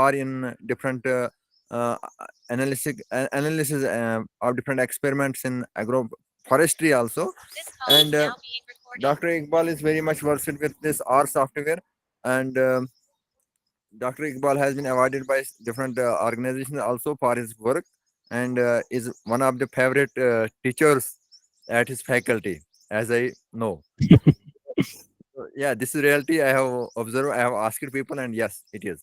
far in different uh, analysis of different experiments in agroforestry also. And Dr. Iqbal is very much versed with this R software, and Dr. Iqbal has been awarded by different organizations also for his work, and is one of the favorite teachers at his faculty, as I know. So, yeah, this is reality I have observed. I have asked people, and yes, it is.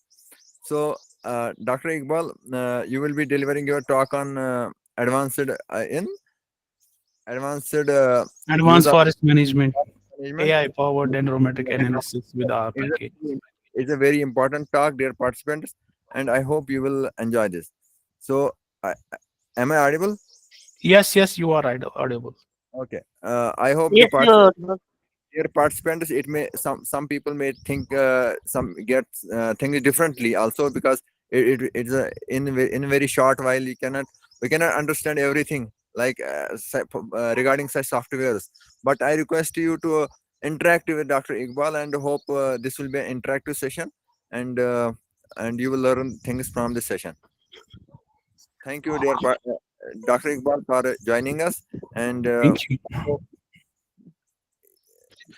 So, Dr. Iqbal, you will be delivering your talk on in advanced use Advanced of forest management, management. AI powered dendrometric analysis with our package. It's a very important talk, dear participants, and I hope you will enjoy this. So, am I audible? Yes, yes, you are audible. Okay. I hope the Yes, dear participants, it may some people may think some get things differently also, because it's a, in a very short while we cannot understand everything like regarding such softwares. But I request you to interact with Dr. Iqbal, and hope this will be an interactive session, and you will learn things from this session. Thank you, Dr. Iqbal, for joining us, and Thank you.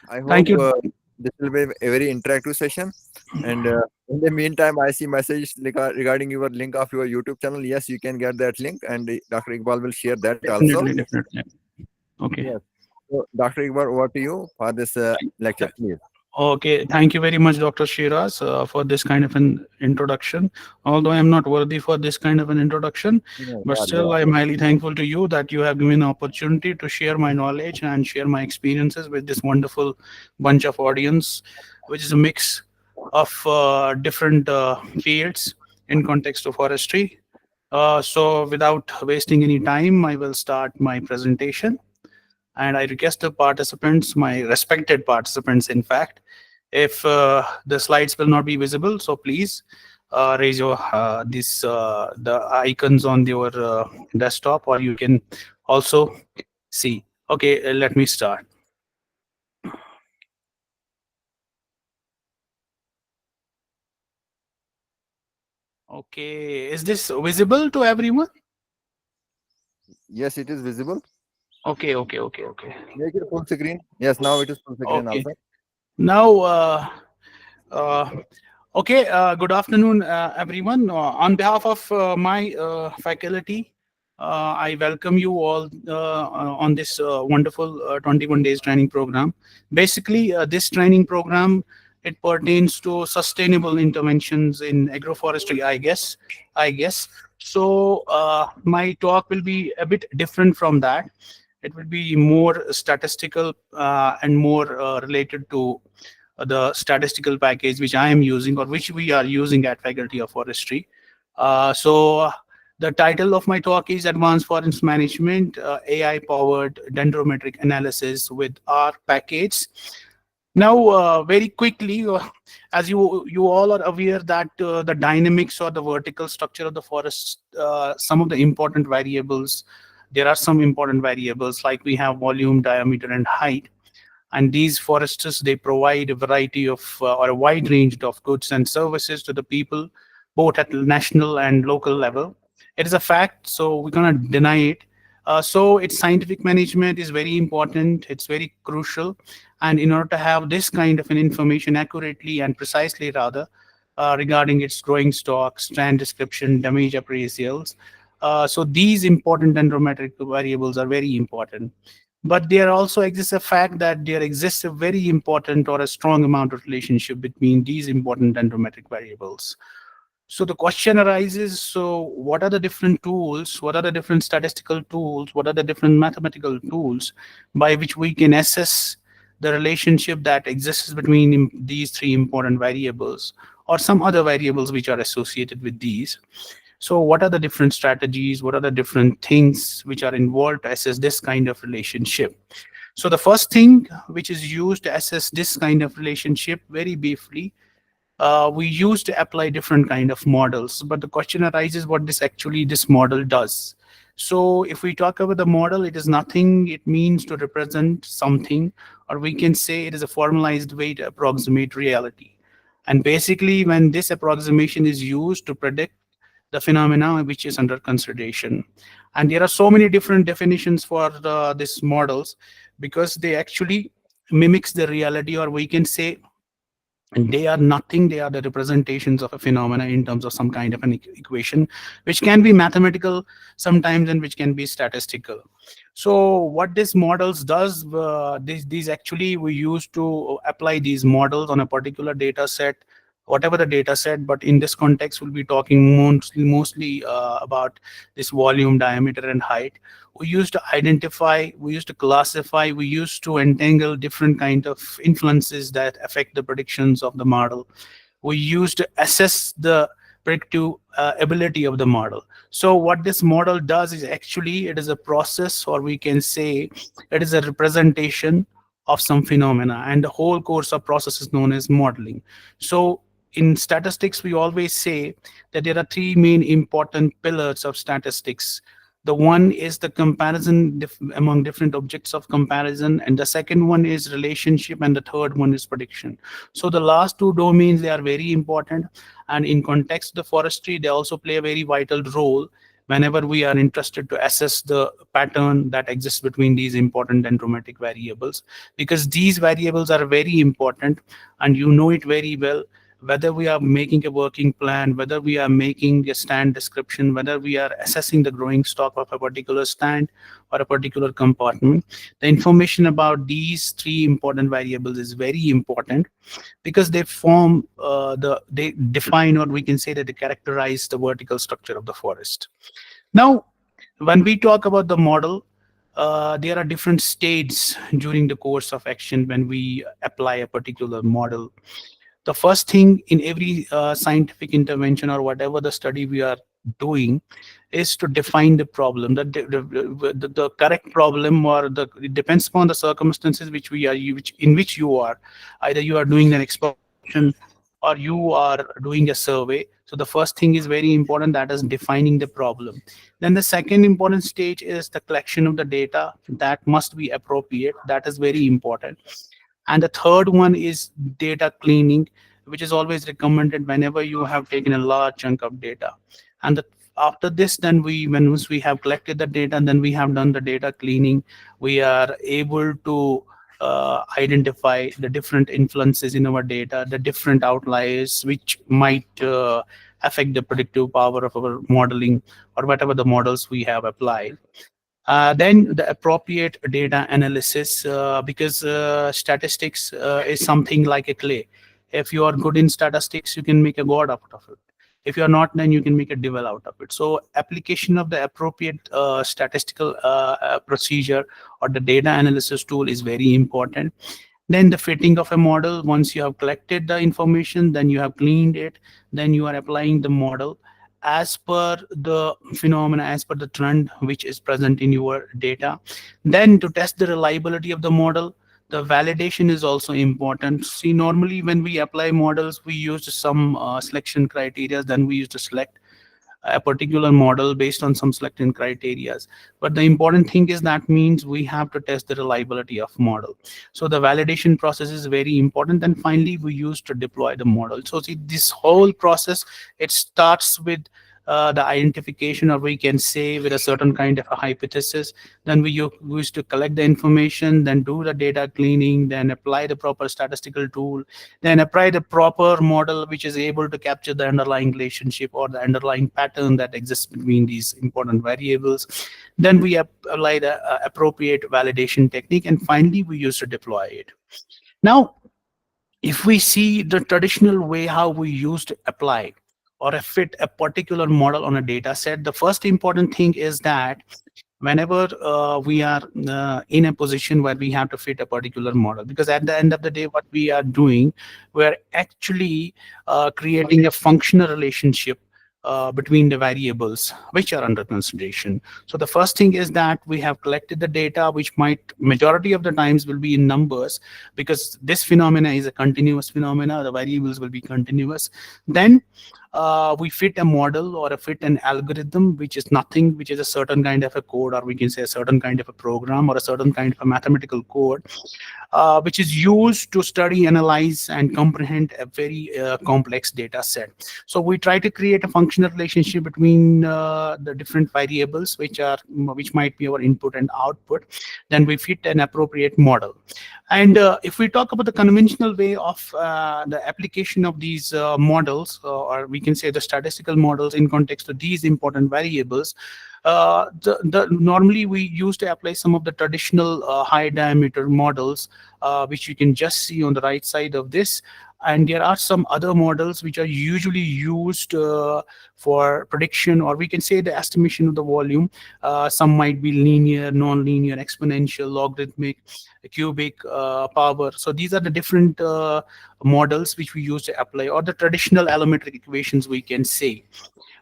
I Thank hope you. this will be a very interactive session. And in the meantime, I see message regarding your link of your YouTube channel. Yes, you can get that link, and Dr. Iqbal will share that also. Definitely, definitely. Okay. Yes. So, Dr. Iqbal, over to you for this lecture, please. Okay, thank you very much, Dr. Shiraz, for this kind of an introduction. Although I am not worthy for this kind of an introduction, Yeah, but still I am highly thankful to you that you have given the opportunity to share my knowledge and share my experiences with this wonderful bunch of audience, which is a mix of different fields in context of forestry. So without wasting any time, I will start my presentation. And I request the participants, my respected participants, in fact, if the slides will not be visible, so please raise your the icons on your desktop, or you can also see. Okay, let me start. Okay, is this visible to everyone? Yes, it is visible. Okay, okay, okay, okay, Make it full screen. Yes, now it is full screen okay. also. Now, uh, okay, good afternoon, everyone. On behalf of my faculty, I welcome you all on this wonderful 21 days training program. Basically, this training program, it pertains to sustainable interventions in agroforestry, I guess. So my talk will be a bit different from that. It will be more statistical and more related to the statistical package which I am using, or which we are using at Faculty of Forestry. So the title of my talk is Advanced Forest Management, AI Powered Dendrometric Analysis with R package. Now, very quickly, as you all are aware that the dynamics or the vertical structure of the forest, some of the important variables, there are some important variables like we have volume, diameter, and height, and these forests they provide a variety of or a wide range of goods and services to the people, both at national and local level. It is a fact, so we cannot deny it. So its scientific management is very important, it's very crucial, and in order to have this kind of an information accurately and precisely, rather, regarding its growing stock, strand description, damage appraisals, so these important dendrometric variables are very important. But there also exists a fact that there exists a very important or a strong amount of relationship between these important dendrometric variables. So the question arises, so what are the different tools, what are the different statistical tools, what are the different mathematical tools by which we can assess the relationship that exists between these three important variables or some other variables which are associated with these? So what are the different strategies, what are the different things which are involved to assess this kind of relationship? So the first thing which is used to assess this kind of relationship, very briefly, we use to apply different kind of models, but the question arises what this model does. So if we talk about the model, it is nothing, it means to represent something, or we can say it is a formalized way to approximate reality. And basically, when this approximation is used to predict the phenomena which is under consideration. And there are so many different definitions for these models, because they actually mimics the reality, or we can say, and they are nothing, they are the representations of a phenomena in terms of some kind of an equation, which can be mathematical sometimes and which can be statistical. So what this models does, these actually we use to apply these models on a particular data set, whatever the data set, but in this context we'll be talking mostly about this volume, diameter, and height. We used to identify, we used to classify, we used to entangle different kind of influences that affect the predictions of the model. We used to assess the predictive ability of the model. So what this model does is actually, it is a process, or we can say it is a representation of some phenomena, and the whole course of process is known as modeling. So in statistics, we always say that there are three main important pillars of statistics. The one is the comparison among different objects of comparison, and the second one is relationship, and the third one is prediction. So the last two domains, they are very important, and in context of the forestry, they also play a very vital role whenever we are interested to assess the pattern that exists between these important dendromatic variables, because these variables are very important, and you know it very well. Whether we are making a working plan, whether we are making a stand description, whether we are assessing the growing stock of a particular stand or a particular compartment, the information about these three important variables is very important, because they form they define, or we can say that they characterize the vertical structure of the forest. Now, when we talk about the model, there are different states during the course of action when we apply a particular model. The first thing in every scientific intervention, or whatever the study we are doing, is to define the problem, the correct problem, or it depends upon the circumstances which we are, in which you are. Either you are doing an exploration or you are doing a survey. So the first thing is very important, that is defining the problem. Then the second important stage is the collection of the data. That must be appropriate, that is very important. And the third one is data cleaning, which is always recommended whenever you have taken a large chunk of data. And after this, then once we have collected the data, then we have done the data cleaning, we are able to identify the different influences in our data, the different outliers which might affect the predictive power of our modeling, or whatever the models we have applied. Then the appropriate data analysis, because statistics is something like a clay. If you are good in statistics, you can make a god out of it. If you're not, then you can make a devil out of it. So application of the appropriate statistical procedure or the data analysis tool is very important. Then the fitting of a model, once you have collected the information, then you have cleaned it, then you are applying the model as per the phenomena, as per the trend which is present in your data. Then to test the reliability of the model, the validation is also important. See, normally when we apply models, we use some selection criteria, then we used to select a particular model based on some selected criteria. But the important thing is that means we have to test the reliability of model. So the validation process is very important. And finally, we use to deploy the model. So see, this whole process, it starts with the identification, or we can say with a certain kind of a hypothesis. Then we use to collect the information, then do the data cleaning, then apply the proper statistical tool, then apply the proper model which is able to capture the underlying relationship or the underlying pattern that exists between these important variables. Then we apply the appropriate validation technique, and finally we use to deploy it. Now, if we see the traditional way how we used to apply or fit a particular model on a data set, the first important thing is that whenever we are in a position where we have to fit a particular model, because at the end of the day, what we are doing, we're actually creating a functional relationship between the variables which are under consideration. So the first thing is that we have collected the data, which might majority of the times will be in numbers, because this phenomena is a continuous phenomena, the variables will be continuous. Then we fit a model or a fit an algorithm, which is nothing, which is a certain kind of a code, or we can say a certain kind of a program or a certain kind of a mathematical code, which is used to study, analyze, and comprehend a very complex data set. So we try to create a functional relationship between the different variables, which might be our input and output. Then we fit an appropriate model. And if we talk about the conventional way of the application of these models, or we can say the statistical models in context of these important variables, normally we used to apply some of the traditional high diameter models, which you can just see on the right side of this. And there are some other models which are usually used for prediction, or we can say the estimation of the volume. Some might be linear, non-linear, exponential, logarithmic, cubic, power. So these are the different models which we use to apply, or the traditional allometric equations, we can say.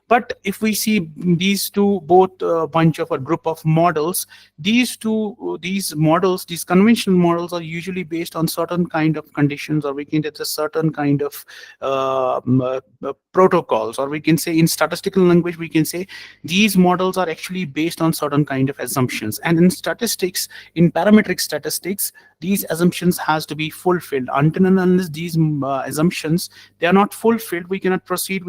But if we see these two, both bunch of a group of models, these models, these conventional models, are usually based on certain kind of conditions, or we can get a certain kind of protocols, or we can say in statistical language, we can say these models are actually based on certain kind of assumptions. And in statistics, in parametric statistics, these assumptions has to be fulfilled. Until and unless these assumptions, they are not fulfilled, we cannot proceed,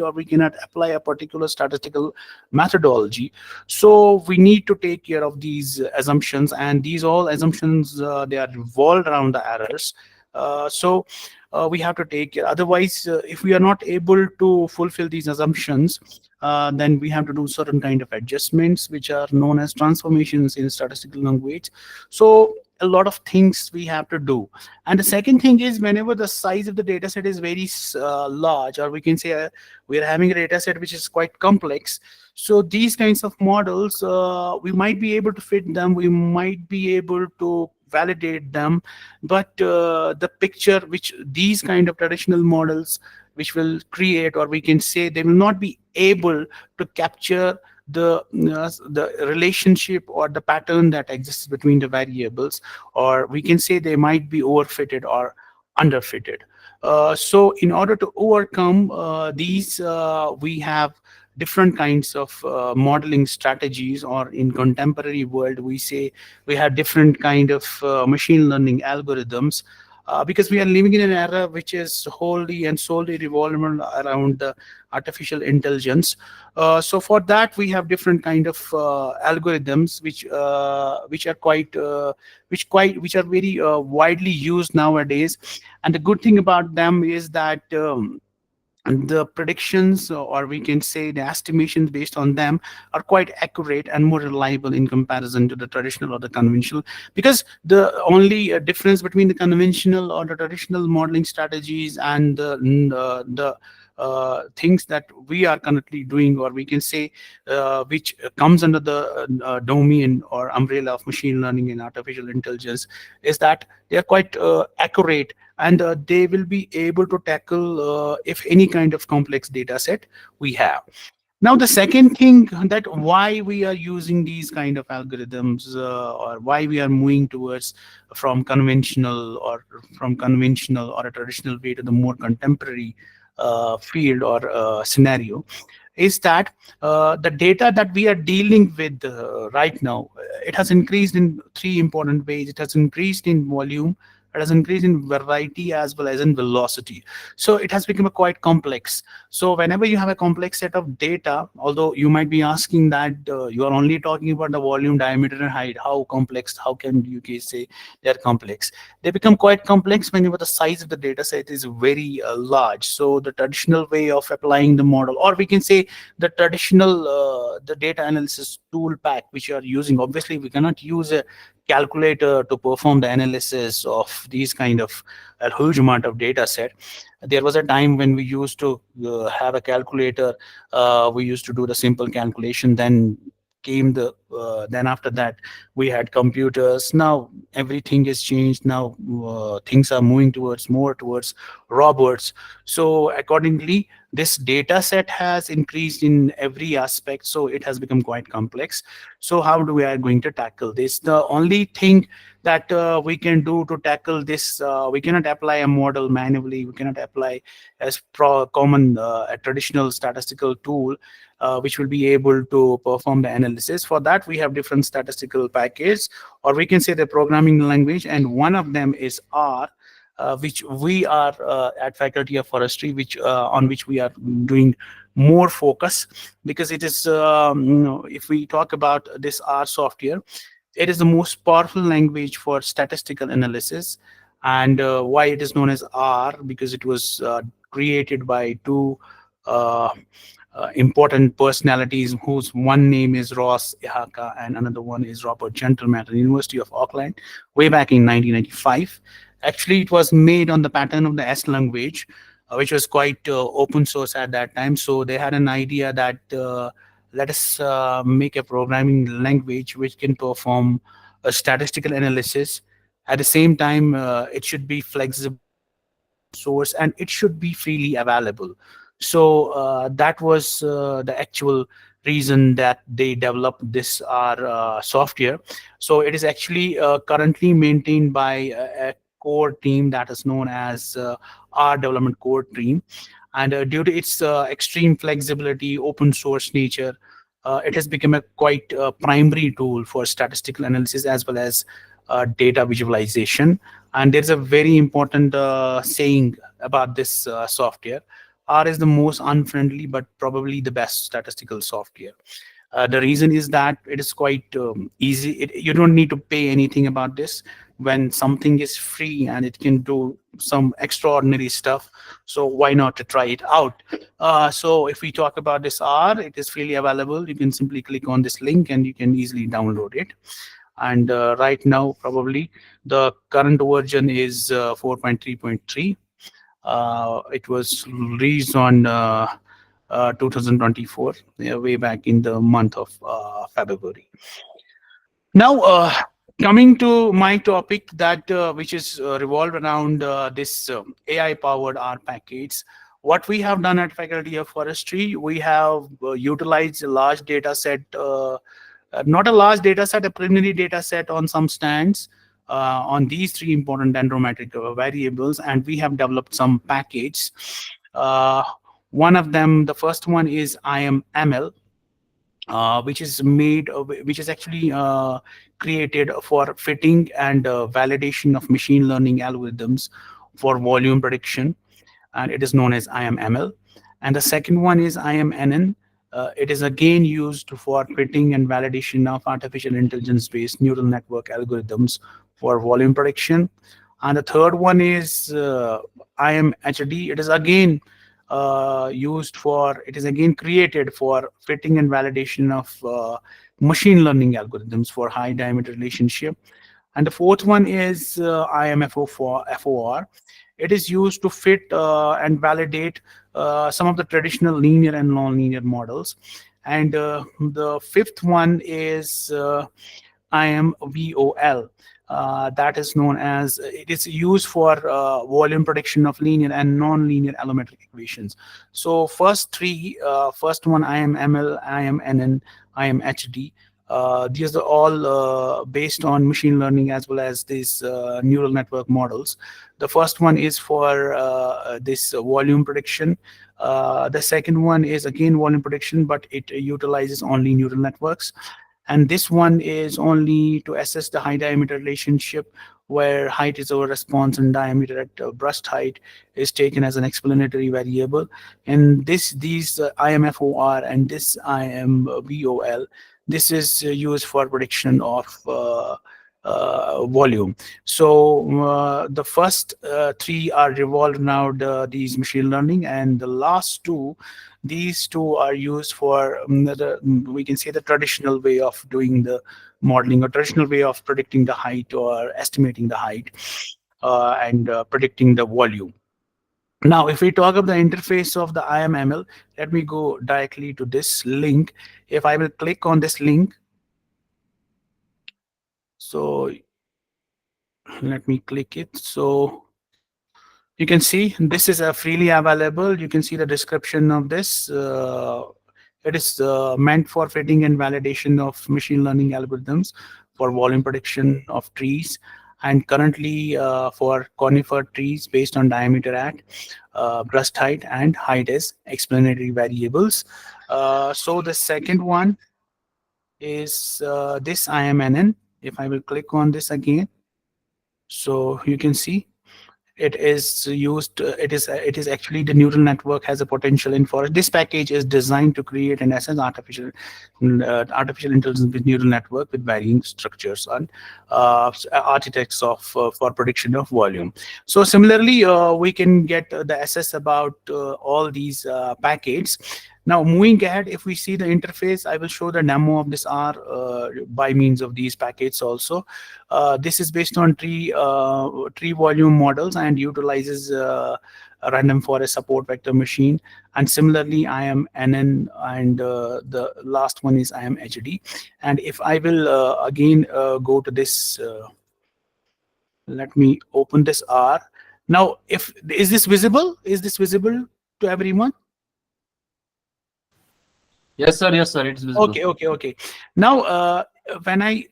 or we cannot apply a particular statistical methodology. So we need to take care of these assumptions, and these all assumptions, they are revolved around the errors. We have to take care. Otherwise, if we are not able to fulfill these assumptions, then we have to do certain kind of adjustments, which are known as transformations in statistical language. So a lot of things we have to do. And the second thing is, whenever the size of the data set is very large, or we can say we are having a data set which is quite complex, so these kinds of models, we might be able to fit them, we might be able to validate them, but the picture which these kind of traditional models which will create, or we can say they will not be able to capture the relationship or the pattern that exists between the variables, or we can say they might be overfitted or underfitted. So in order to overcome these, we have different kinds of modeling strategies, or in contemporary world, we say we have different kind of machine learning algorithms, because we are living in an era which is wholly and solely revolving around the artificial intelligence. So for that, we have different kind of algorithms which are very widely used nowadays. And the good thing about them is that and the predictions, or we can say the estimations based on them, are quite accurate and more reliable in comparison to the traditional or the conventional. Because the only difference between the conventional or the traditional modeling strategies and the things that we are currently doing, or we can say which comes under the domain or umbrella of machine learning and artificial intelligence, is that they are quite accurate, and they will be able to tackle if any kind of complex data set we have. Now, the second thing, that why we are using these kind of algorithms, or why we are moving towards from conventional or a traditional way to the more contemporary field or scenario, is that the data that we are dealing with right now, it has increased in three important ways. It has increased in volume, it has increased in variety, as well as in velocity. So it has become quite complex. So whenever you have a complex set of data, although you might be asking that you are only talking about the volume, diameter, and height, how complex, how can you say they're complex? They become quite complex whenever the size of the data set is very large. So the traditional way of applying the model, or we can say the traditional the data analysis tool pack which you are using, obviously we cannot use a calculator to perform the analysis of these kind of a huge amount of data set. There was a time when we used to have a calculator, we used to do the simple calculation, then came the then after that we had computers. Now everything is changed. Now things are moving towards more towards robots. So accordingly, this data set has increased in every aspect, so it has become quite complex. So how do we are going to tackle this? The only thing that we can do to tackle this, we cannot apply a model manually, we cannot apply as common a traditional statistical tool which will be able to perform the analysis. For that we have different statistical packages, or we can say the programming language, and one of them is R, which we are at Faculty of Forestry, which on which we are doing more focus, because it is if we talk about this R software, it is the most powerful language for statistical analysis. And why it is known as R? Because it was created by two uh, important personalities, whose one name is Ross Ihaka and another one is Robert Gentleman at the University of Auckland, way back in 1995. Actually, it was made on the pattern of the S language, which was quite open source at that time. So they had an idea that let us make a programming language which can perform a statistical analysis. At the same time, it should be flexible source and it should be freely available. So that was the actual reason that they developed this R software. So it is actually currently maintained by a core team that is known as R development core team. And due to its extreme flexibility, open source nature, it has become a quite primary tool for statistical analysis as well as data visualization. And there's a very important saying about this software: R is the most unfriendly but probably the best statistical software. The reason is that it is quite easy. You don't need to pay anything about this. When something is free and it can do some extraordinary stuff, so why not to try it out? So if we talk about this R, it is freely available. You can simply click on this link and you can easily download it. And right now, probably the current version is 4.3.3. It was released on 2024, way back in the month of February. Now, coming to my topic, that which is revolved around this AI-powered R package. What we have done at Faculty of Forestry, we have utilized a large data set, not a large data set, a preliminary data set on some stands on these three important dendrometric variables, and we have developed some package. One of them, the first one is IMML, which is actually created for fitting and validation of machine learning algorithms for volume prediction, and it is known as IMML. And the second one is IMNN. It is again used for fitting and validation of artificial intelligence-based neural network algorithms for volume prediction. And the third one is IMHD. It is again created for fitting and validation of machine learning algorithms for high diameter relationship. And the fourth one is FOR. It is used to fit and validate some of the traditional linear and non-linear models. And the fifth one is IMVOL. That is known as, it is used for volume prediction of linear and non-linear allometric equations. So first one, IMML, IMNN, IMHD. These are all based on machine learning as well as these neural network models. The first one is for this volume prediction. The second one is again volume prediction, but it utilizes only neural networks. And this one is only to assess the high diameter relationship, where height is over response and diameter at burst height is taken as an explanatory variable. And these IMFOR and this IMVOL, this is used for prediction of volume. So the first three are revolved around these machine learning, and the last two, these two are used for we can say the traditional way of doing the modeling, or traditional way of predicting the height or estimating the height and predicting the volume. Now, if we talk of the interface of the IMML, let me go directly to this link. If I will click on this link, So let me click it. So you can see this is freely available. You can see the description of this. It is meant for fitting and validation of machine learning algorithms for volume prediction of trees, and currently for conifer trees based on diameter at breast height and height as explanatory variables. So the second one is this IMNN. If I will click on this again, so you can see it is used it is actually the neural network has a potential in forest. This package is designed to create an essence artificial intelligence with neural network with varying structures and architects of for prediction of volume. So similarly we can get the access about all these packages. Now moving ahead, if we see the interface, I will show the demo of this R by means of these packets also. This is based on tree volume models and utilizes a random forest support vector machine. And similarly, IMNN, and the last one is IMHD. And if I will again go to this, let me open this R. Now, is this visible? Is this visible to everyone? Yes, sir. Yes, sir. It's visible. Okay. Now, when I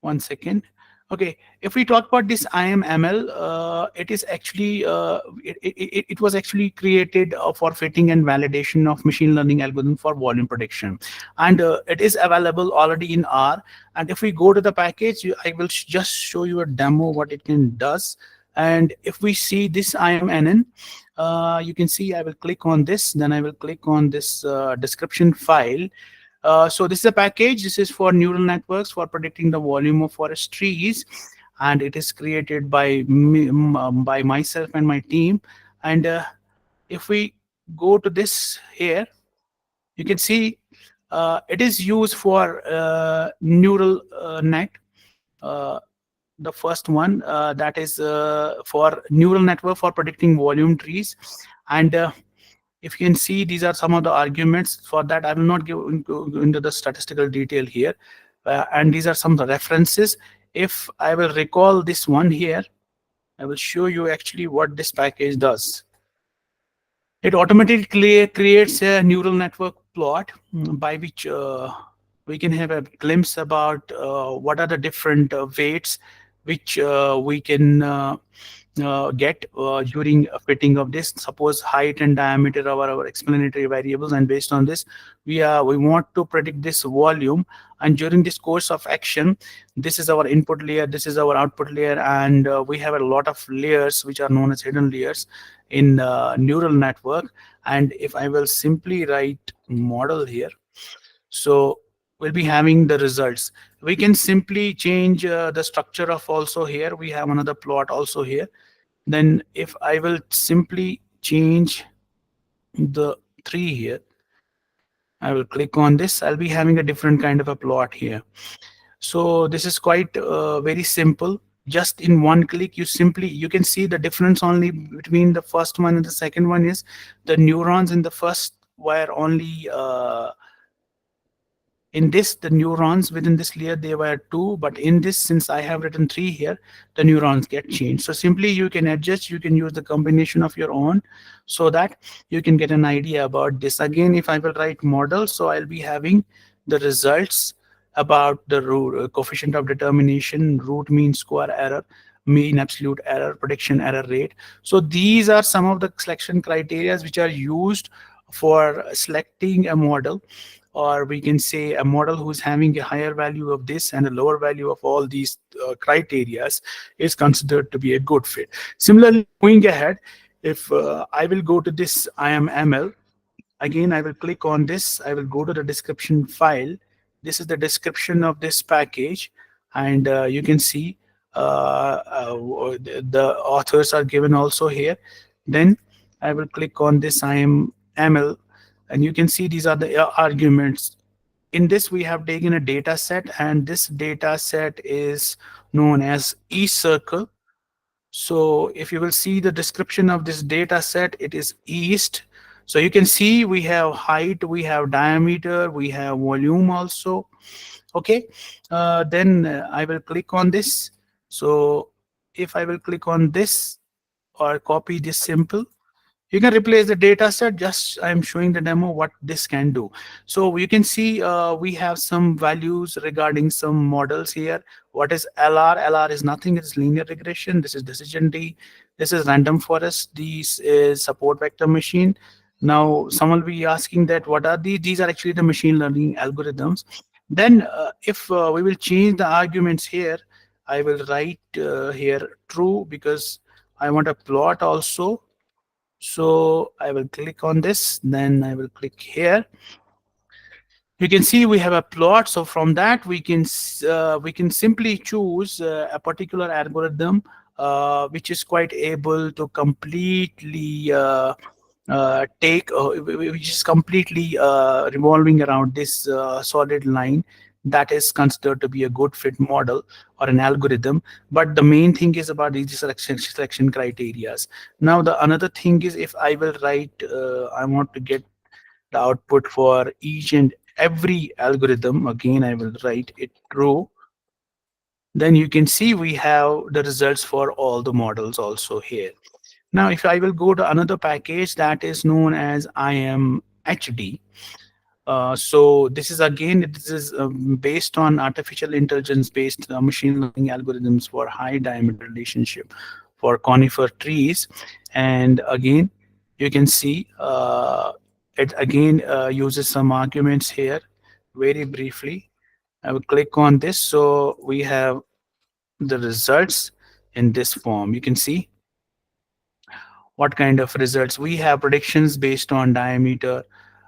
1 second. Okay, if we talk about this IMML, it is actually it was actually created for fitting and validation of machine learning algorithm for volume prediction, and it is available already in R. And if we go to the package, I will just show you a demo what it can does. And if we see this IMNN, you can see I will click on this, then I will click on this description file. So this is a package. This is for neural networks for predicting the volume of forest trees, and it is created by me, by myself and my team. And if we go to this here, you can see it is used for neural net. The first one that is for neural network for predicting volume trees. And if you can see, these are some of the arguments for that. I will not go into the statistical detail here. And these are some of the references. If I will recall this one here, I will show you actually what this package does. It automatically creates a neural network plot by which we can have a glimpse about what are the different weights which we can get during fitting of this. Suppose height and diameter are our explanatory variables, and based on this we want to predict this volume. And during this course of action, this is our input layer, this is our output layer, and we have a lot of layers which are known as hidden layers in neural network. And if I will simply write model here, so we'll be having the results. We can simply change the structure of also here. We have another plot also here. Then if I will simply change the 3 here, I will click on this, I'll be having a different kind of a plot here. So this is quite very simple. Just in one click, you can see the difference only between the first one and the second one is the neurons in the first were only in this, the neurons within this layer, they were 2, but in this, since I have written 3 here, the neurons get changed. So simply you can adjust, you can use the combination of your own so that you can get an idea about this. Again, if I will write model, so I'll be having the results about the coefficient of determination, root mean square error, mean absolute error, prediction error rate. So these are some of the selection criteria which are used for selecting a model, or we can say a model who's having a higher value of this and a lower value of all these criteria is considered to be a good fit. Similarly, going ahead, if I will go to this IMML, again, I will click on this, I will go to the description file. This is the description of this package, and you can see the authors are given also here. Then I will click on this IMML, and you can see these are the arguments. In this, we have taken a data set, and this data set is known as eCircle. So if you will see the description of this data set, it is east. So you can see we have height, we have diameter, we have volume also. Okay, then I will click on this. So if I will click on this or copy this simple, you can replace the data set. Just I'm showing the demo what this can do. So you can see we have some values regarding some models here. What is LR? LR is nothing, it's linear regression. This is decision tree, this is random forest, this is support vector machine. Now someone will be asking that what are these are actually the machine learning algorithms. Then if we will change the arguments here, I will write here true, because I want a plot also. So I will click on this, then I will click here. You can see we have a plot. So from that we can simply choose a particular algorithm which is quite able to completely which is completely revolving around this solid line, that is considered to be a good fit model or an algorithm. But the main thing is about these selection criterias. Now the another thing is, if I will write I want to get the output for each and every algorithm, again I will write it true. Then you can see we have the results for all the models also here. Now if I will go to another package that is known as IMHD, so this is again, this is based on artificial intelligence based machine learning algorithms for high diameter relationship for conifer trees. And again, you can see it again uses some arguments here. Very briefly, I will click on this. So we have the results in this form. You can see what kind of results we have. Predictions based on diameter.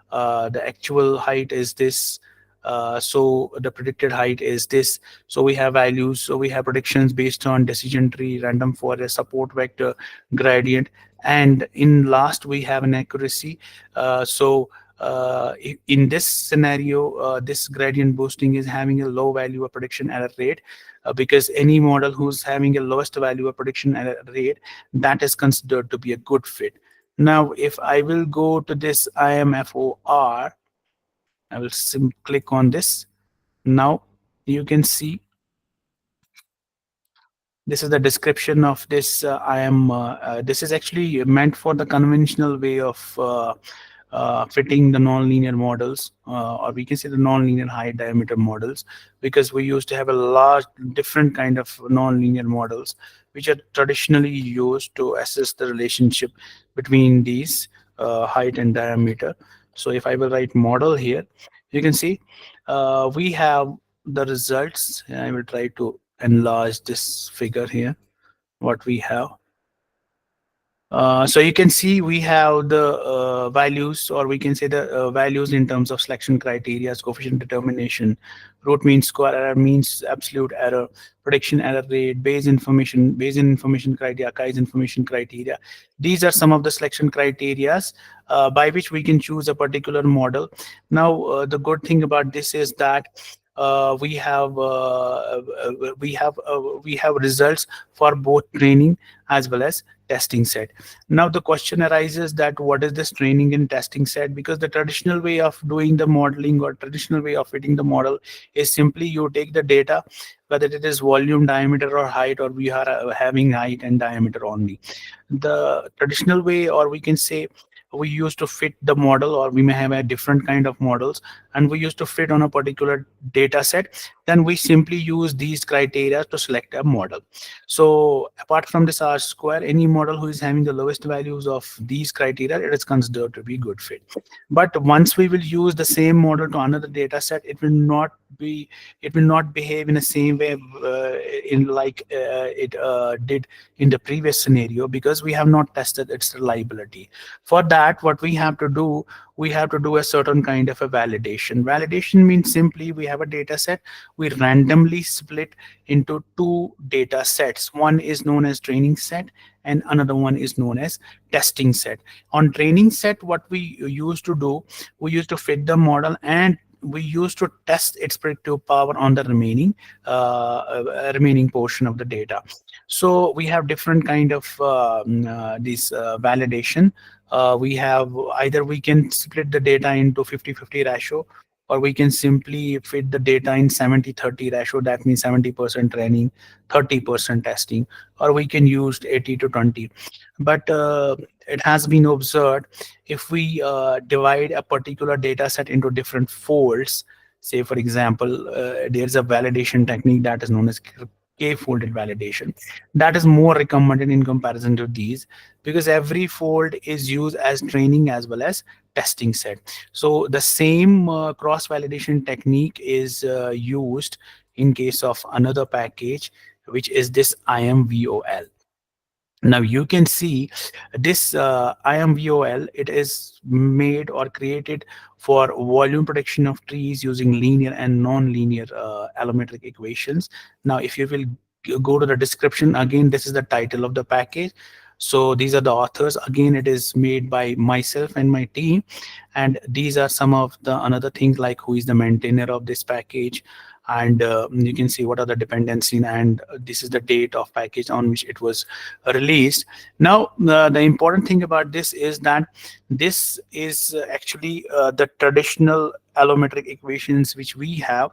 The actual height is this. So the predicted height is this. So we have values. So we have predictions based on decision tree, random forest, support vector, gradient, and in last we have an accuracy. In this scenario, this gradient boosting is having a low value of prediction error rate, because any model who's having a lowest value of prediction error rate, that is considered to be a good fit. Now, if I will go to this IMFOR, I will click on this. Now you can see this is the description of this this is actually meant for the conventional way of fitting the nonlinear models, or we can say the nonlinear high diameter models, because we used to have a large different kind of nonlinear models which are traditionally used to assess the relationship between these height and diameter. So if I will write model here, you can see we have the results. I will try to enlarge this figure here, what we have. So you can see we have the values, or we can say the values in terms of selection criteria, coefficient determination, root mean square error, means absolute error, prediction error rate, Bayesian information criteria, Kai's information criteria. These are some of the selection criteria by which we can choose a particular model. Now the good thing about this is that we have results for both training as well as testing set. Now the question arises that what is this training and testing set? Because the traditional way of doing the modeling or traditional way of fitting the model is simply you take the data, whether it is volume, diameter, or height, or we are having height and diameter only. The traditional way, or we can say, we used to fit the model, or we may have a different kind of models, and we used to fit on a particular data set. Then we simply use these criteria to select a model. So apart from this R square, any model who is having the lowest values of these criteria, it is considered to be good fit. But once we will use the same model to another data set, it will not behave in the same way in like it did in the previous scenario, because we have not tested its reliability. For that, what we have to do, we have to do a certain kind of a validation. Validation means simply we have a data set, we randomly split into two data sets. One is known as training set and another one is known as testing set. On training set, what we used to do, we used to fit the model and we used to test its predictive power on the remaining portion of the data. So we have different kind of this validation. We have either we can split the data into 50-50 ratio, or we can simply fit the data in 70-30 ratio. That means 70% training, 30% testing, or we can use 80-20. But it has been observed, if we divide a particular data set into different folds, say for example, there's a validation technique that is known as k-folded validation, that is more recommended in comparison to these, because every fold is used as training as well as testing set. So the same cross validation technique is used in case of another package, which is this IMVOL. Now you can see this IMVOL, it is made or created for volume prediction of trees using linear and non-linear allometric equations. Now if you will go to the description, again this is the title of the package. So these are the authors. Again, it is made by myself and my team, and these are some of the another things like who is the maintainer of this package, and you can see what are the dependency, and this is the date of package on which it was released. Now the important thing about this is that this is actually the traditional allometric equations which we have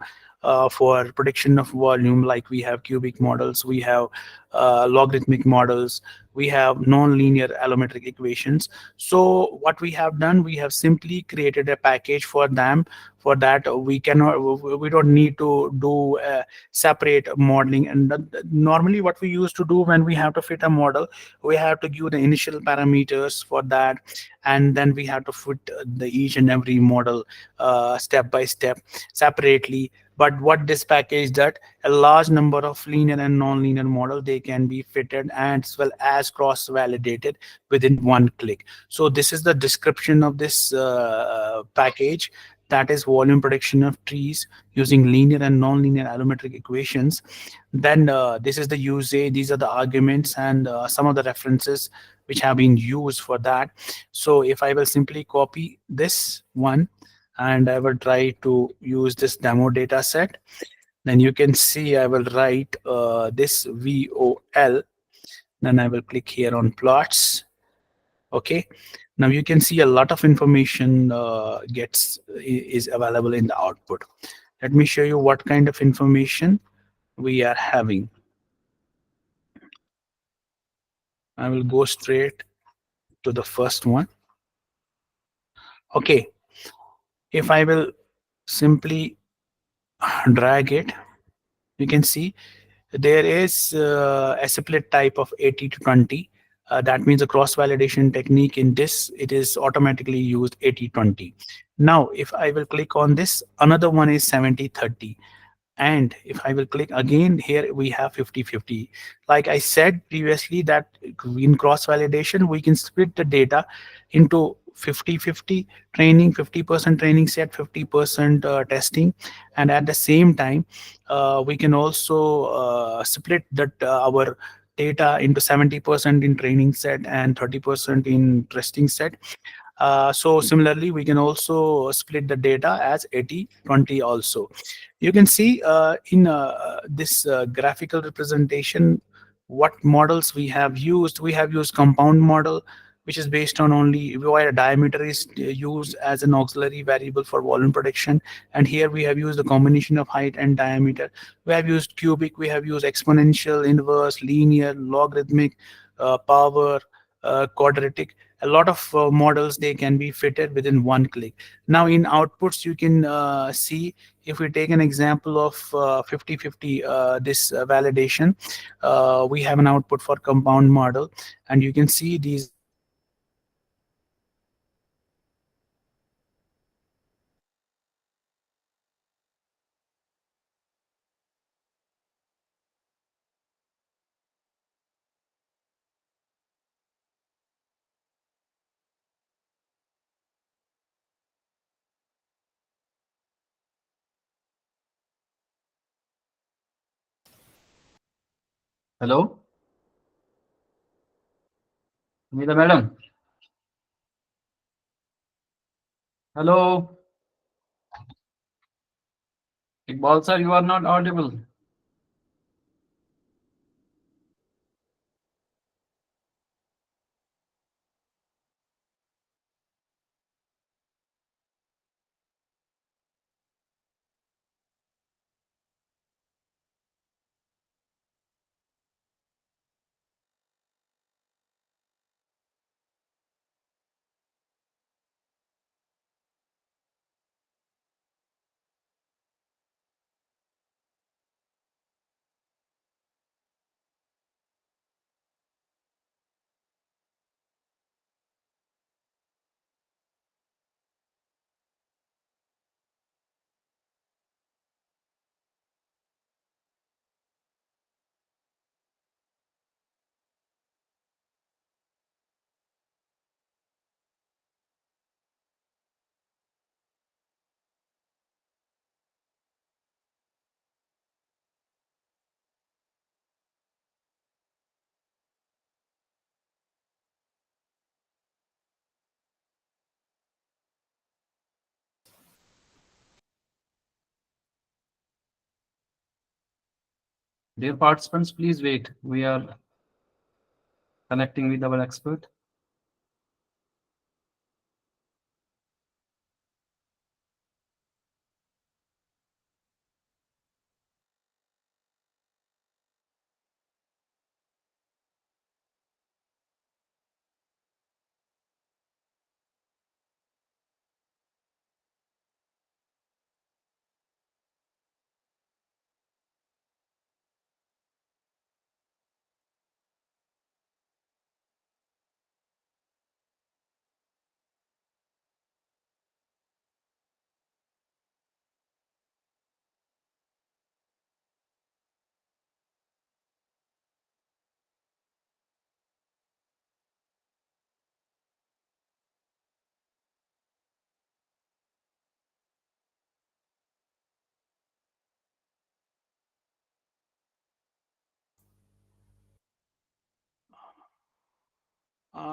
for prediction of volume. Like we have cubic models, we have logarithmic models, we have non-linear allometric equations. So what we have done, we have simply created a package for them. For that, we don't need to do separate modeling. And normally what we used to do when we have to fit a model, we have to give the initial parameters for that, and then we have to fit the each and every model step by step separately. But what this package that a large number of linear and non-linear model, they can be fitted as well as cross validated within one click. So this is the description of this package, that is volume prediction of trees using linear and non-linear allometric equations. Then this is the usage, these are the arguments, and some of the references which have been used for that. So if I will simply copy this one and I will try to use this demo data set, then you can see I will write this VOL, then I will click here on plots. Okay, now you can see a lot of information is available in the output. Let me show you what kind of information we are having. I will go straight to the first one. Okay, if I will simply drag it, you can see there is a split type of 80-20. That means a cross validation technique. In this, it is automatically used 80-20. Now if I will click on this, another one is 70-30. And if I will click again, here we have 50-50. Like I said previously, that in cross validation we can split the data into 50-50 training, 50% training set, 50% testing. And at the same time, we can also split that our data into 70% in training set and 30% in testing set. So similarly, we can also split the data as 80-20 also. You can see in this graphical representation what models we have used. We have used compound model, which is based on only where diameter is used as an auxiliary variable for volume prediction. And here we have used the combination of height and diameter. We have used cubic, we have used exponential, inverse, linear, logarithmic, power, quadratic. A lot of models, they can be fitted within one click. Now in outputs, you can see, if we take an example of 50-50 this validation, we have an output for compound model, and you can see these Hello? Meera madam? Hello? Iqbal sir, you are not audible. Dear participants, please wait. We are connecting with our expert.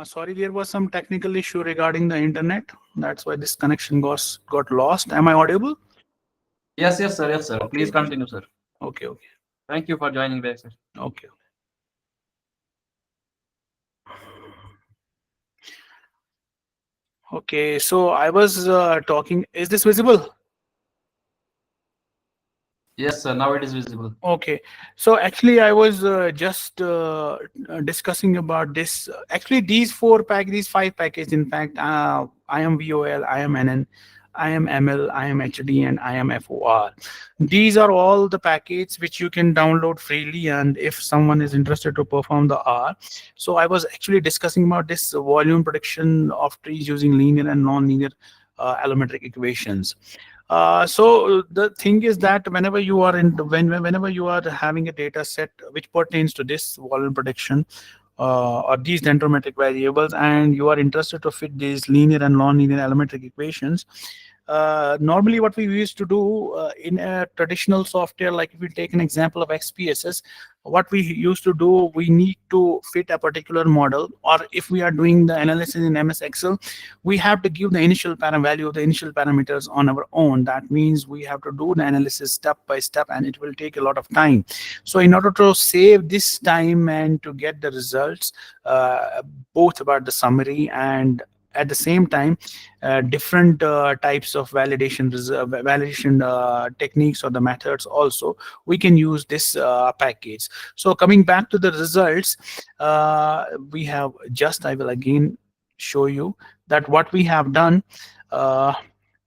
Sorry, there was some technical issue regarding the internet. That's why this connection got lost. Am I audible? Yes, yes, sir. Yes, sir. Okay. Please continue, sir. Okay, okay, Thank you for joining back, sir. okay. Okay, so I was talking. Is this visible? Yes, sir. Now it is visible. Okay, so actually I was just discussing about this. Actually, these 5 packages, in fact, I am VOL, I am NN, I am ML, I am HD, and I am FOR. These are all the packages which you can download freely, and if someone is interested to perform the R. So I was actually discussing about this volume prediction of trees using linear and non-linear allometric equations. So the thing is that whenever you are whenever you are having a data set which pertains to this volume prediction or these dendrometric variables, and you are interested to fit these linear and non-linear allometric equations, normally what we used to do in a traditional software, like if we take an example of XPSS, what we used to do, we need to fit a particular model, or if we are doing the analysis in MS Excel, we have to give the initial value of the initial parameters on our own. That means we have to do the analysis step by step, and it will take a lot of time. So in order to save this time and to get the results, both about the summary and at the same time different types of validation techniques or the methods also, we can use this package. So coming back to the results, we have I will again show you that what we have done. I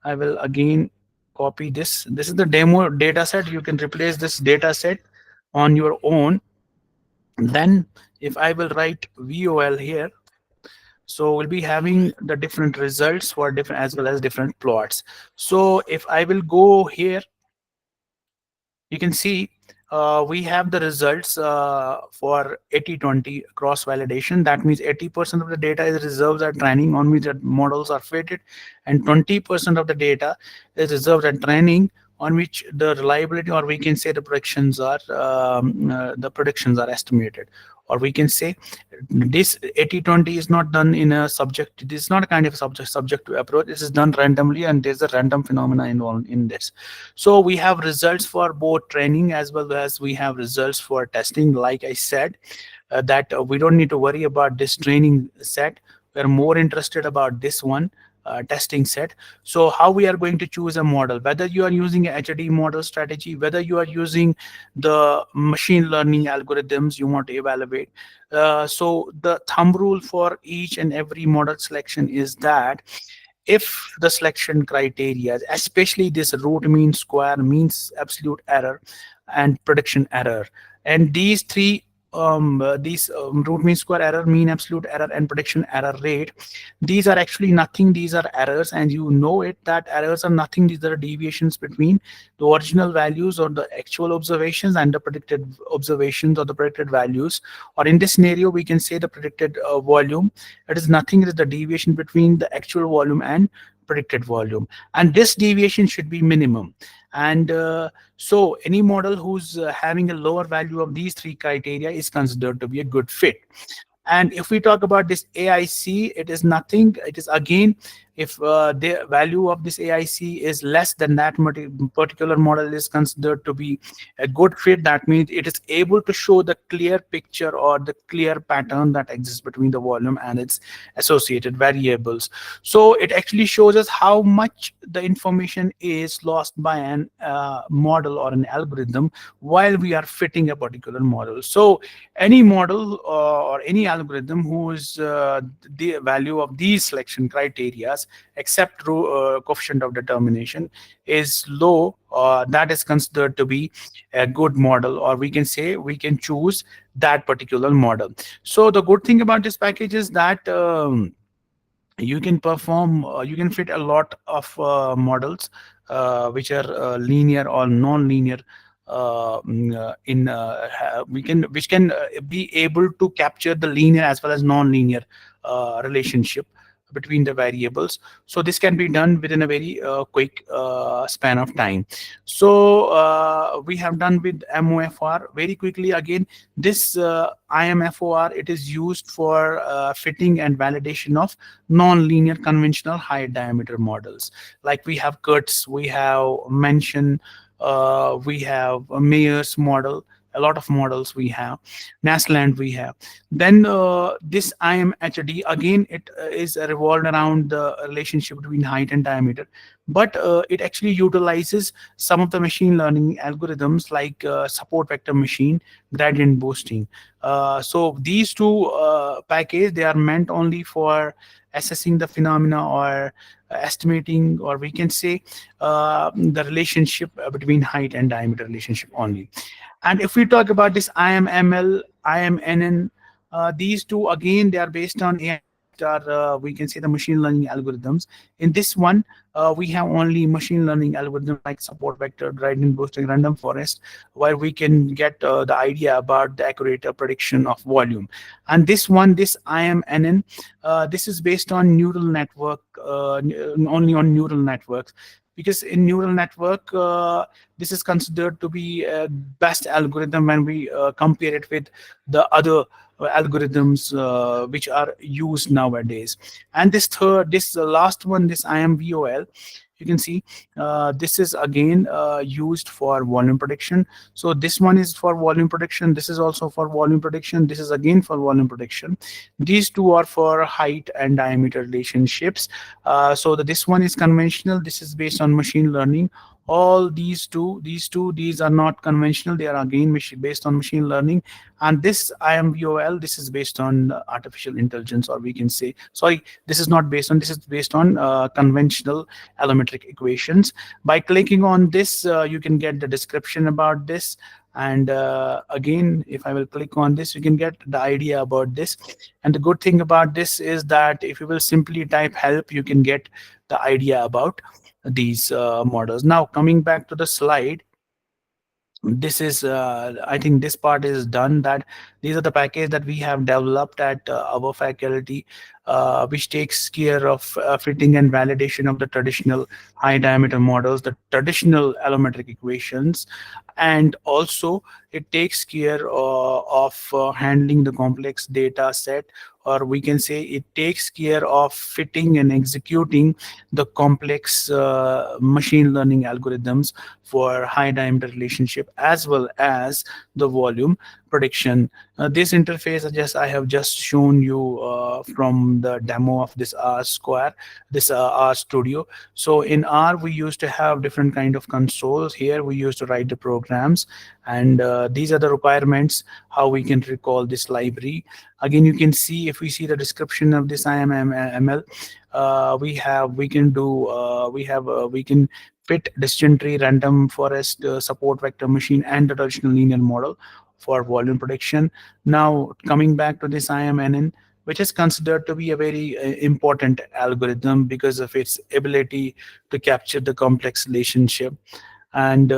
will again copy this. This is the demo data set. You can replace this data set on your own. Then if I will write VOL here, so we'll be having the different results for different as well as different plots. So if I will go here, you can see we have the results for 80-20 cross validation. That means 80% of the data is reserved at training on which the models are fitted, and 20% of the data is reserved at training on which the reliability, or we can say the predictions are estimated. Or we can say this 80-20 is not done in a subject. It is not a kind of subjective approach. This is done randomly, and there's a random phenomena involved in this. So we have results for both training as well as we have results for testing. Like I said, that we don't need to worry about this training set. We're more interested about this one. Testing set. So how we are going to choose a model, whether you are using a HD model strategy, whether you are using the machine learning algorithms you want to evaluate. So the thumb rule for each and every model selection is that if the selection criteria, especially this root mean square, means absolute error, and prediction error, and these three root mean square error, mean absolute error, and prediction error rate, these are actually nothing. These are errors, and you know it that errors are nothing. These are deviations between the original values or the actual observations and the predicted observations or the predicted values. Or in this scenario, we can say the predicted volume. It is nothing. It is the deviation between the actual volume and predicted volume, and this deviation should be minimum. And so any model who's having a lower value of these three criteria is considered to be a good fit. And if we talk about this AIC, it is nothing. It is again If the value of this AIC is less than that particular model is considered to be a good fit. That means it is able to show the clear picture or the clear pattern that exists between the volume and its associated variables. So it actually shows us how much the information is lost by an model or an algorithm while we are fitting a particular model. So any model or any algorithm whose the value of these selection criteria except through coefficient of determination is low, that is considered to be a good model, or we can say we can choose that particular model. So the good thing about this package is that you can perform, you can fit a lot of models which are linear or non-linear which can be able to capture the linear as well as non-linear relationship between the variables. So this can be done within a very quick span of time. So we have done with MOFR very quickly. Again, this IMFOR, it is used for fitting and validation of non-linear conventional high diameter models. Like we have Kurtz, we have Mention, we have a Mayer's model, a lot of models we have, Nasland we have. Then this IMHD, again, it is revolved around the relationship between height and diameter, but it actually utilizes some of the machine learning algorithms like support vector machine, gradient boosting. So these two packages, they are meant only for assessing the phenomena or estimating, or we can say the relationship between height and diameter relationship only. And if we talk about this IMML, IMNN, these two, again, they are based on AI, we can say the machine learning algorithms. In this one, we have only machine learning algorithm like support vector, gradient boosting, random forest, where we can get the idea about the accurate prediction of volume. And this one, this IMNN, this is based on neural network, only on neural networks. Because in neural network, this is considered to be a best algorithm when we compare it with the other algorithms which are used nowadays. And this last one, this IMVOL, you can see this is again used for volume prediction. So this one is for volume prediction, this is also for volume prediction, this is again for volume prediction. These two are for height and diameter relationships. So this one is conventional, this is based on machine learning. All these are not conventional, they are again based on machine learning. And this IMVOL, this is based on artificial intelligence, or we can say, sorry, this is not based on, this is based on conventional allometric equations. By clicking on this, you can get the description about this. And again, if I will click on this, you can get the idea about this. And the good thing about this is that if you will simply type help, you can get the idea about these models. Now, coming back to the slide, this is I think this part is done. That these are the packages that we have developed at our faculty, which takes care of fitting and validation of the traditional high diameter models, the traditional allometric equations, and also it takes care of handling the complex data set, or we can say it takes care of fitting and executing the complex machine learning algorithms for high diameter relationship as well as the volume prediction. This interface I have just shown you from the demo of this R Square, this R Studio. So in R, we used to have different kind of consoles. Here we used to write the programs, and these are the requirements, how we can recall this library. Again, you can see, if we see the description of this IMML, we can fit decision tree, random forest, support vector machine, and the traditional linear model for volume prediction. Now, coming back to this IMNN, which is considered to be a very important algorithm because of its ability to capture the complex relationship. And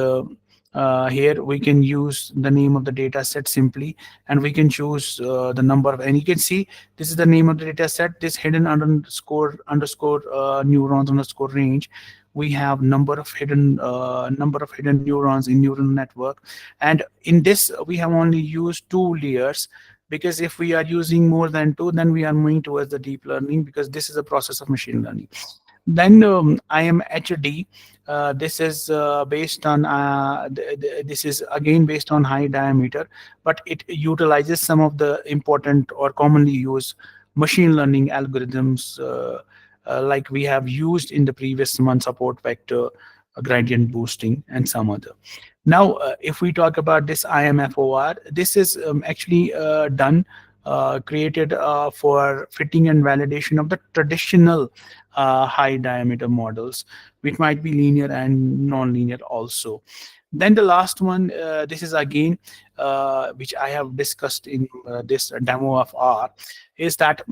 here we can use the name of the data set simply, and we can choose the number of, and you can see this is the name of the data set, this hidden underscore neurons underscore range. We have number of hidden neurons in neural network, and in this we have only used 2 layers, because if we are using more than 2, then we are moving towards the deep learning, because this is a process of machine learning. Then IMHD. This is based on this is again based on high diameter, but it utilizes some of the important or commonly used machine learning algorithms, like we have used in the previous one, support vector, gradient boosting, and some other. Now, if we talk about this IMFOR, this is actually created for fitting and validation of the traditional high diameter models, which might be linear and non-linear also. Then the last one, this is again, which I have discussed in this demo of R, is that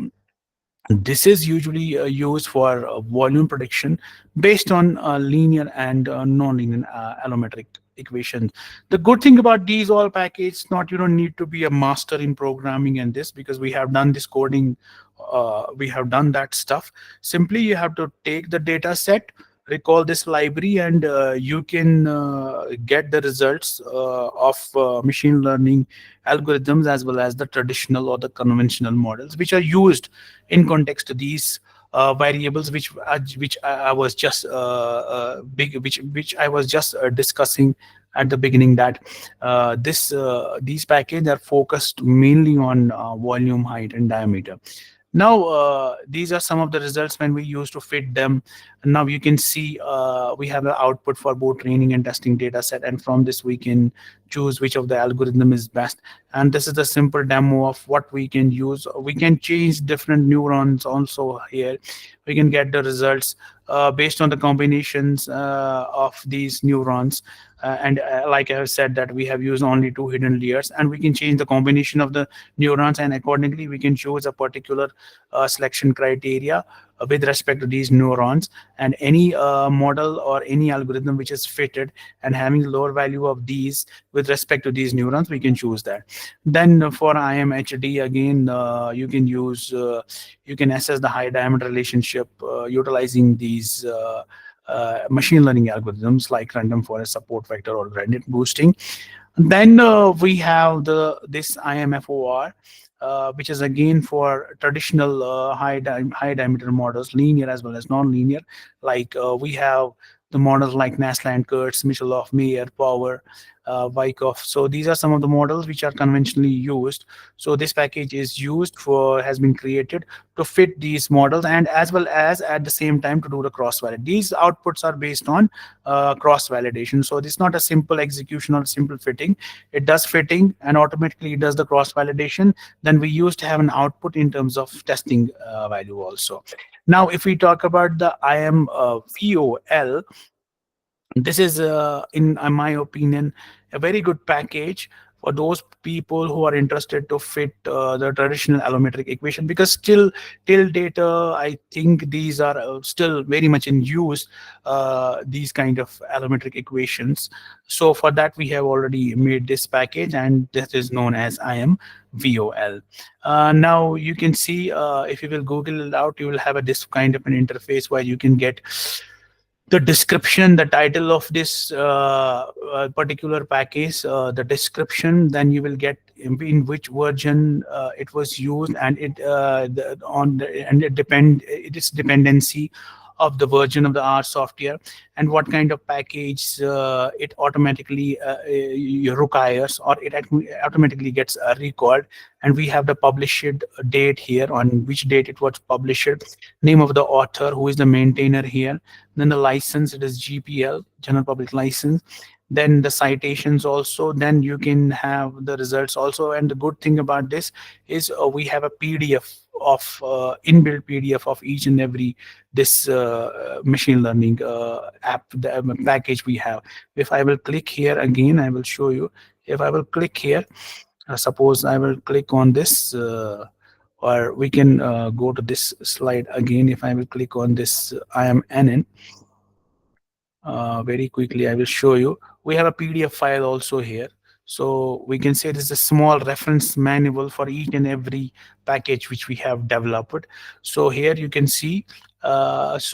this is usually used for volume prediction based on linear and non-linear allometric equations. The good thing about these all packages, not you don't need to be a master in programming and this, because we have done this coding, we have done that stuff. Simply you have to take the data set, recall this library, and you can get the results of machine learning algorithms as well as the traditional or the conventional models which are used in context to these variables which I was just which I was just discussing at the beginning, that these packages are focused mainly on volume, height, and diameter. Now, these are some of the results when we used to fit them. Now you can see we have an output for both training and testing data set, and from this we can choose which of the algorithm is best. And this is the simple demo of what we can use. We can change different neurons also here. We can get the results based on the combinations of these neurons. And like I have said, that we have used only 2 hidden layers, and we can change the combination of the neurons, and accordingly we can choose a particular selection criteria with respect to these neurons. And any model or any algorithm which is fitted and having lower value of these with respect to these neurons, we can choose that. Then for IMHD, again, you can use you can assess the high diameter relationship utilizing these machine learning algorithms like random forest, support vector, or gradient boosting. And then we have this IMFOR, which is again for traditional high diameter models, linear as well as non-linear. Like we have the models like Nastran, Kurtz, Misheloff, Mayer, Power, Wyckoff. So these are some of the models which are conventionally used. So this package is used for, has been created to fit these models, and as well as at the same time to do the cross validation. These outputs are based on cross validation. So this is not a simple execution or simple fitting. It does fitting and automatically it does the cross validation. Then we used to have an output in terms of testing value also. Now, if we talk about the IMVOL, this is, in my opinion, a very good package for those people who are interested to fit the traditional allometric equation, because still till data, I think these are still very much in use, these kind of allometric equations. So for that, we have already made this package, and this is known as IMVOL. Now you can see, if you will Google it out, you will have this kind of an interface where you can get the description, the title of this particular package, the description, then you will get in which version it was used, and it it is dependency of the version of the R software, and what kind of package it automatically requires, or it automatically gets recalled. And we have the published date here, on which date it was published, name of the author, who is the maintainer here, then the license, it is GPL, general public license, then the citations also, then you can have the results also. And the good thing about this is we have a PDF of inbuilt PDF of each and every this machine learning app, the package we have. If I will click here again, I will show you. If I will click here, suppose I will click on this, or we can go to this slide again. If I will click on this IMNN, very quickly I will show you. We have a PDF file also here. So we can say this is a small reference manual for each and every package which we have developed. So here you can see, this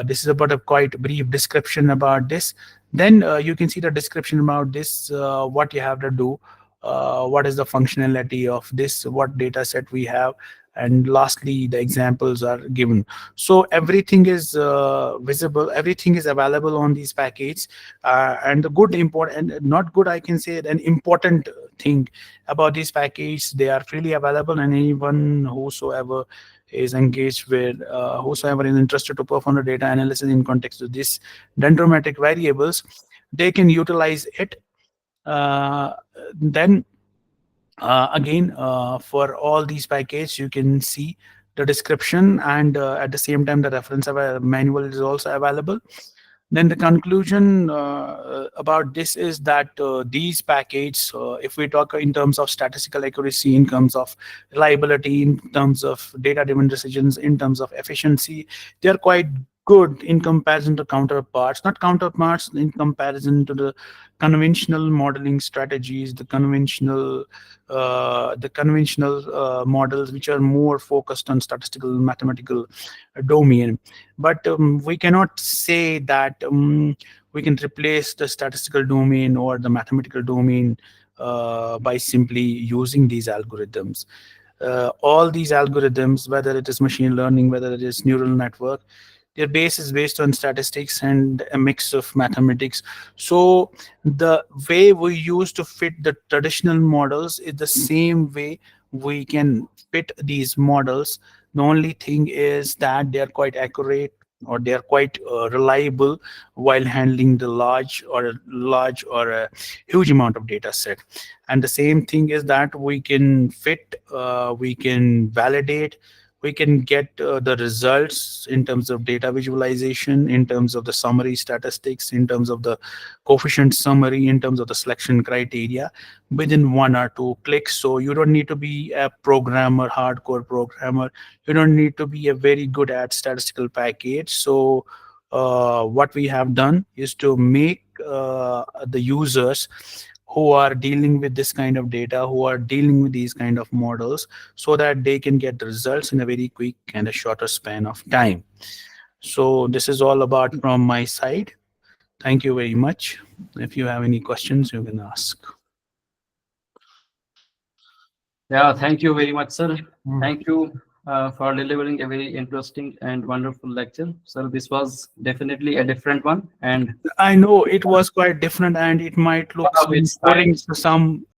is about a quite brief description about this. Then you can see the description about this, what you have to do, what is the functionality of this, what data set we have, and lastly the examples are given. So everything is visible, everything is available on these packages. And the good, important, and not good, I can say, an important thing about these packages, they are freely available, and anyone whosoever is engaged with, whosoever is interested to perform the data analysis in context of these dendrometric variables, they can utilize it. Then again, for all these packages, you can see the description, and at the same time the reference manual is also available. Then the conclusion about this is that these packages, if we talk in terms of statistical accuracy, in terms of reliability, in terms of data-driven decisions, in terms of efficiency, they are quite good in comparison to counterparts, not counterparts, in comparison to the conventional modeling strategies, the conventional models which are more focused on statistical mathematical domain. But we cannot say that we can replace the statistical domain or the mathematical domain by simply using these algorithms. All these algorithms, whether it is machine learning, whether it is neural network, their base is based on statistics and a mix of mathematics. So the way we used to fit the traditional models is the same way we can fit these models. The only thing is that they are quite accurate, or they are quite reliable while handling the large or a huge amount of data set. And the same thing is that we can fit, we can validate, we can get the results in terms of data visualization, in terms of the summary statistics, in terms of the coefficient summary, in terms of the selection criteria within 1 or 2 clicks. So you don't need to be a programmer, hardcore programmer. You don't need to be a very good at statistical package. So what we have done is to make the users who are dealing with this kind of data, who are dealing with these kind of models, so that they can get the results in a very quick and a shorter span of time. So this is all about from my side. Thank you very much. If you have any questions, you can ask. Yeah, thank you very much, sir. Thank you for delivering a very interesting and wonderful lecture. So this was definitely a different one, and I know it was quite different, and it might look with boring to some